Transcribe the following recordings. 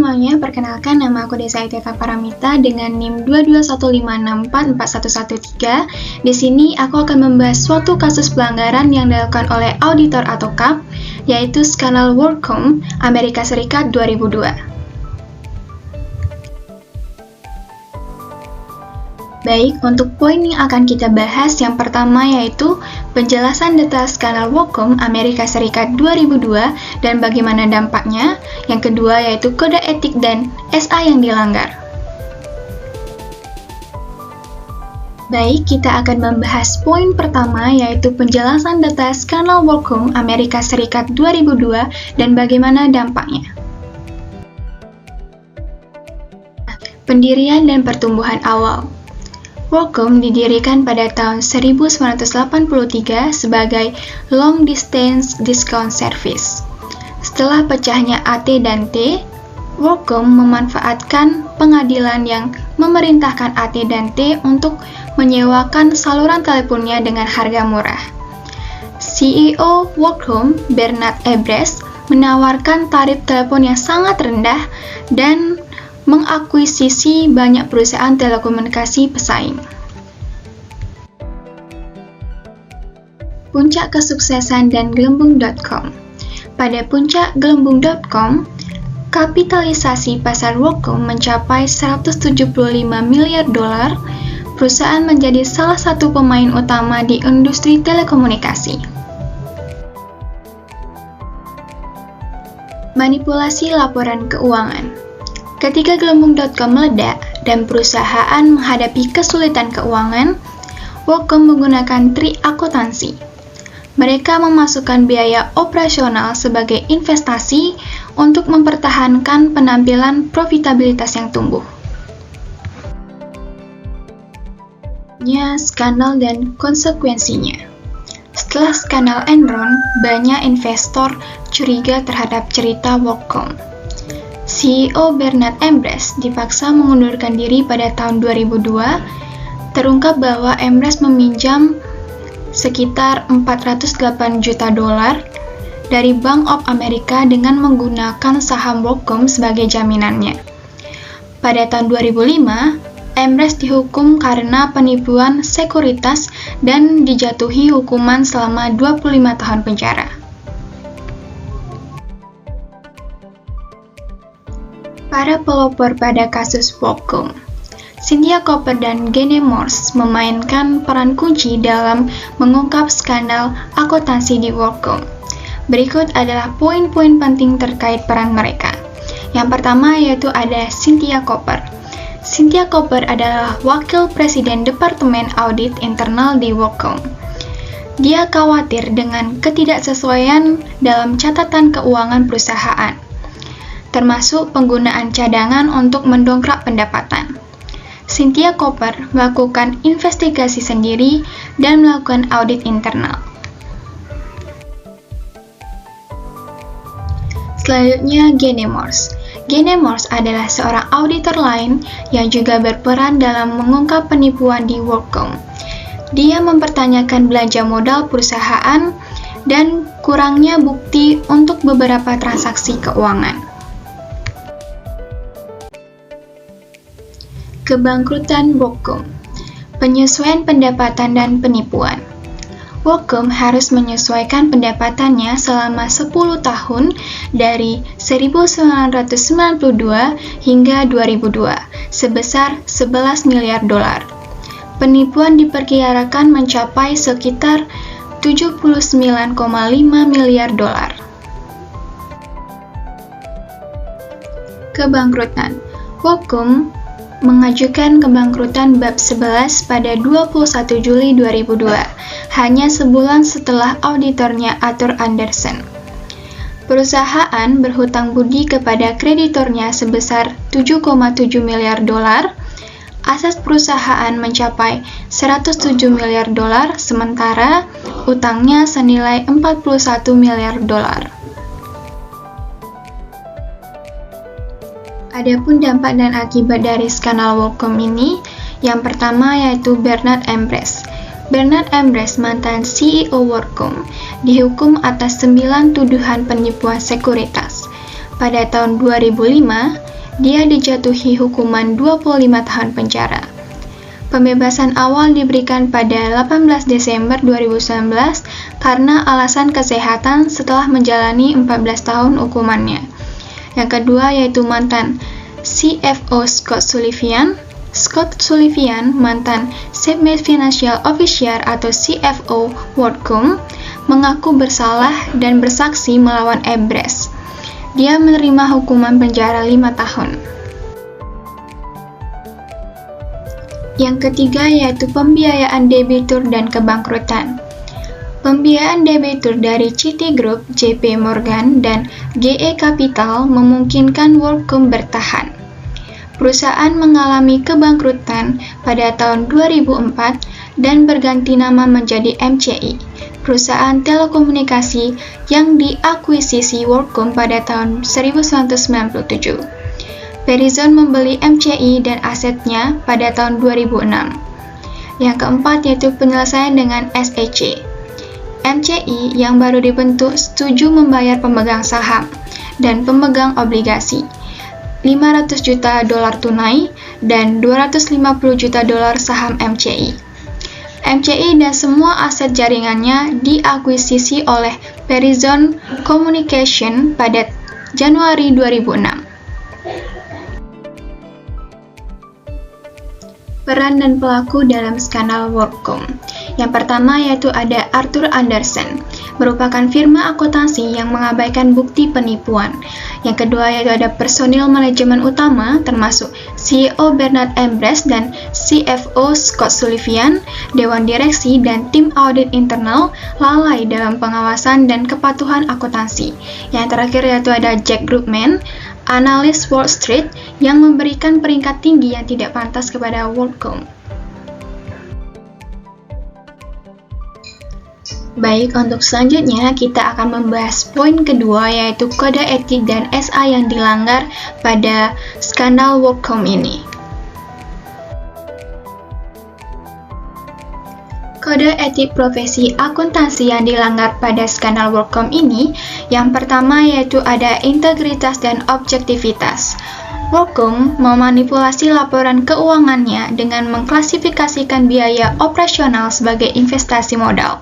semuanya, perkenalkan nama aku Desa Iteta Paramita dengan NIM 22156441113. Di sini aku akan membahas suatu kasus pelanggaran yang dilakukan oleh auditor atau CAP, yaitu skandal WorldCom Amerika Serikat 2002. Baik, untuk poin yang akan kita bahas, yang pertama yaitu penjelasan detail skandal WorldCom Amerika Serikat 2002 dan bagaimana dampaknya. Yang kedua yaitu kode etik dan SA yang dilanggar. Baik, kita akan membahas poin pertama yaitu penjelasan detail skandal WorldCom Amerika Serikat 2002 dan bagaimana dampaknya. Pendirian dan pertumbuhan awal. WorldCom didirikan pada tahun 1983 sebagai Long Distance Discount Service. Setelah pecahnya AT dan T, WorldCom memanfaatkan pengadilan yang memerintahkan AT dan T untuk menyewakan saluran teleponnya dengan harga murah. CEO WorldCom, Bernard Embree, menawarkan tarif telepon yang sangat rendah dan mengakuisisi banyak perusahaan telekomunikasi pesaing. Puncak kesuksesan dan gelembung.com. Pada puncak gelembung.com, kapitalisasi pasar WorldCom mencapai 175 miliar dolar. Perusahaan menjadi salah satu pemain utama di industri telekomunikasi. Manipulasi laporan keuangan. Ketika gelembung.com meledak dan perusahaan menghadapi kesulitan keuangan, WorldCom menggunakan trik akuntansi. Mereka memasukkan biaya operasional sebagai investasi untuk mempertahankan penampilan profitabilitas yang tumbuh. Skandal dan konsekuensinya. Setelah skandal Enron, banyak investor curiga terhadap cerita WorldCom. CEO Bernard Embree dipaksa mengundurkan diri pada tahun 2002. Terungkap bahwa Embree meminjam sekitar 408 juta dolar dari Bank of America dengan menggunakan saham WorldCom sebagai jaminannya. Pada tahun 2005, Embree dihukum karena penipuan sekuritas dan dijatuhi hukuman selama 25 tahun penjara. Para pelopor pada kasus WorldCom. Cynthia Cooper dan Gene Morse memainkan peran kunci dalam mengungkap skandal akuntansi di WorldCom. Berikut adalah poin-poin penting terkait peran mereka. Yang pertama yaitu ada Cynthia Cooper. Cynthia Cooper adalah Wakil Presiden Departemen Audit Internal di WorldCom. Dia khawatir dengan ketidaksesuaian dalam catatan keuangan perusahaan, termasuk penggunaan cadangan untuk mendongkrak pendapatan. Cynthia Cooper melakukan investigasi sendiri dan melakukan audit internal. Selanjutnya, Gene Morse. Gene Morse adalah seorang auditor lain yang juga berperan dalam mengungkap penipuan di WorldCom. Dia mempertanyakan belanja modal perusahaan dan kurangnya bukti untuk beberapa transaksi keuangan. Kebangkrutan WorldCom. Penyesuaian pendapatan dan penipuan. WorldCom harus menyesuaikan pendapatannya selama 10 tahun dari 1992 hingga 2002 sebesar 11 miliar dolar. Penipuan diperkirakan mencapai sekitar 79,5 miliar dolar. Kebangkrutan. WorldCom mengajukan kebangkrutan bab 11 pada 21 Juli 2002, hanya sebulan setelah auditornya Arthur Andersen. Perusahaan berhutang budi kepada kreditornya sebesar 7,7 miliar dolar. Aset perusahaan mencapai 107 miliar dolar, sementara utangnya senilai 41 miliar dolar. Adapun dampak dan akibat dari skandal WorldCom ini, yang pertama yaitu Bernard Embree. Bernard Embree, mantan CEO WorldCom, dihukum atas 9 tuduhan penipuan sekuritas. Pada tahun 2005, dia dijatuhi hukuman 25 tahun penjara. Pembebasan awal diberikan pada 18 Desember 2019 karena alasan kesehatan setelah menjalani 14 tahun hukumannya. Yang kedua yaitu mantan CFO Scott Sullivan. Scott Sullivan, mantan Chief Financial Officer atau CFO WorldCom, mengaku bersalah dan bersaksi melawan Embrace. Dia menerima hukuman penjara 5 tahun. Yang ketiga yaitu pembiayaan debitur dan kebangkrutan. Pembiayaan debitur dari Citigroup, JP Morgan, dan GE Capital memungkinkan WorldCom bertahan. Perusahaan mengalami kebangkrutan pada tahun 2004 dan berganti nama menjadi MCI, perusahaan telekomunikasi yang diakuisisi WorldCom pada tahun 1997. Verizon membeli MCI dan asetnya pada tahun 2006. Yang keempat yaitu penyelesaian dengan SEC. MCI yang baru dibentuk setuju membayar pemegang saham dan pemegang obligasi $500 juta tunai dan $250 juta saham MCI. MCI dan semua aset jaringannya diakuisisi oleh Verizon Communication pada Januari 2006. Peran dan pelaku dalam skandal WorldCom. Yang pertama yaitu ada Arthur Andersen, merupakan firma akuntansi yang mengabaikan bukti penipuan. Yang kedua yaitu ada personil manajemen utama termasuk CEO Bernard Embrace dan CFO Scott Sullivan, dewan direksi dan tim audit internal lalai dalam pengawasan dan kepatuhan akuntansi. Yang terakhir yaitu ada Jack Grubman, analis Wall Street yang memberikan peringkat tinggi yang tidak pantas kepada WorldCom. Baik, untuk selanjutnya kita akan membahas poin kedua yaitu kode etik dan SA yang dilanggar pada skandal WorldCom ini. Kode etik profesi akuntansi yang dilanggar pada skandal WorldCom ini, yang pertama yaitu ada integritas dan objektivitas. WorldCom memanipulasi laporan keuangannya dengan mengklasifikasikan biaya operasional sebagai investasi modal.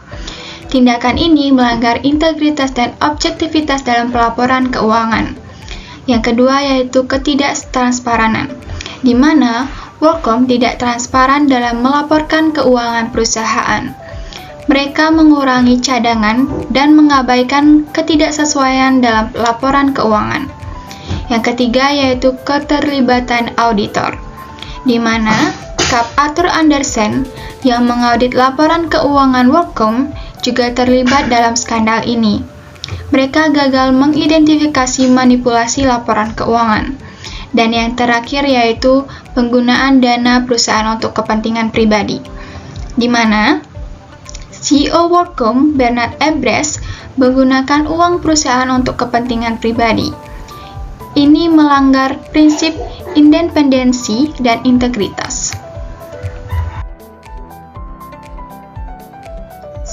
Tindakan ini melanggar integritas dan objektivitas dalam pelaporan keuangan. Yang kedua yaitu ketidaktransparan, di mana WorldCom tidak transparan dalam melaporkan keuangan perusahaan. Mereka mengurangi cadangan dan mengabaikan ketidaksesuaian dalam laporan keuangan. Yang ketiga yaitu keterlibatan auditor, di mana Kap Arthur Andersen yang mengaudit laporan keuangan WorldCom juga terlibat dalam skandal ini. Mereka gagal mengidentifikasi manipulasi laporan keuangan. Dan yang terakhir yaitu penggunaan dana perusahaan untuk kepentingan pribadi, di mana CEO WorldCom Bernard Embrace menggunakan uang perusahaan untuk kepentingan pribadi. Ini melanggar prinsip independensi dan integritas.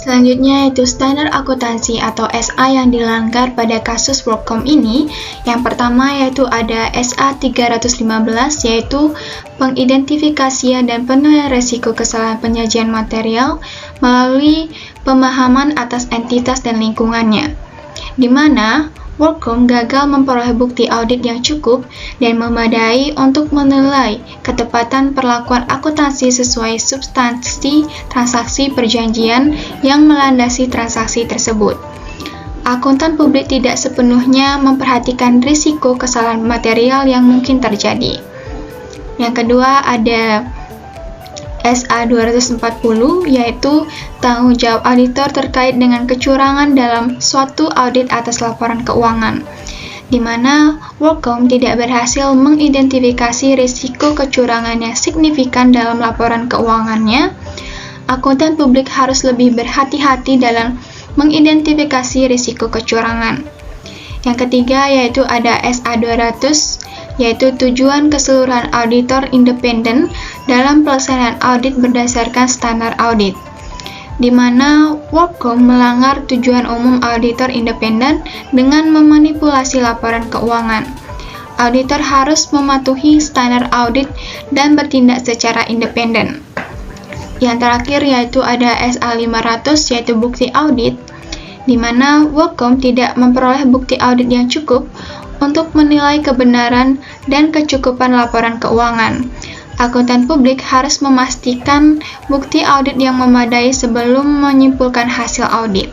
Selanjutnya yaitu standar akuntansi atau SA yang dilanggar pada kasus WorldCom ini. Yang pertama yaitu ada SA 315 yaitu pengidentifikasian dan penilaian resiko kesalahan penyajian material melalui pemahaman atas entitas dan lingkungannya, di mana WorldCom gagal memperoleh bukti audit yang cukup dan memadai untuk menilai ketepatan perlakuan akuntansi sesuai substansi transaksi perjanjian yang melandasi transaksi tersebut. Akuntan publik tidak sepenuhnya memperhatikan risiko kesalahan material yang mungkin terjadi. Yang kedua ada SA 240 yaitu tanggung jawab auditor terkait dengan kecurangan dalam suatu audit atas laporan keuangan, di mana WorldCom tidak berhasil mengidentifikasi risiko kecurangan yang signifikan dalam laporan keuangannya. Akuntan publik harus lebih berhati-hati dalam mengidentifikasi risiko kecurangan. Yang ketiga yaitu ada SA 200 yaitu tujuan keseluruhan auditor independen dalam pelaksanaan audit berdasarkan standar audit, di mana WorldCom melanggar tujuan umum auditor independen dengan memanipulasi laporan keuangan. auditor harus mematuhi standar audit dan bertindak secara independen. Yang terakhir yaitu ada SA500 yaitu bukti audit, di mana Workom tidak memperoleh bukti audit yang cukup untuk menilai kebenaran dan kecukupan laporan keuangan. Akuntan publik harus memastikan bukti audit yang memadai sebelum menyimpulkan hasil audit.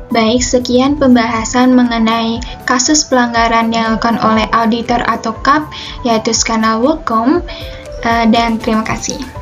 Baik, sekian pembahasan mengenai kasus pelanggaran yang dilakukan oleh auditor atau KAP, yaitu skandal Workom, dan terima kasih.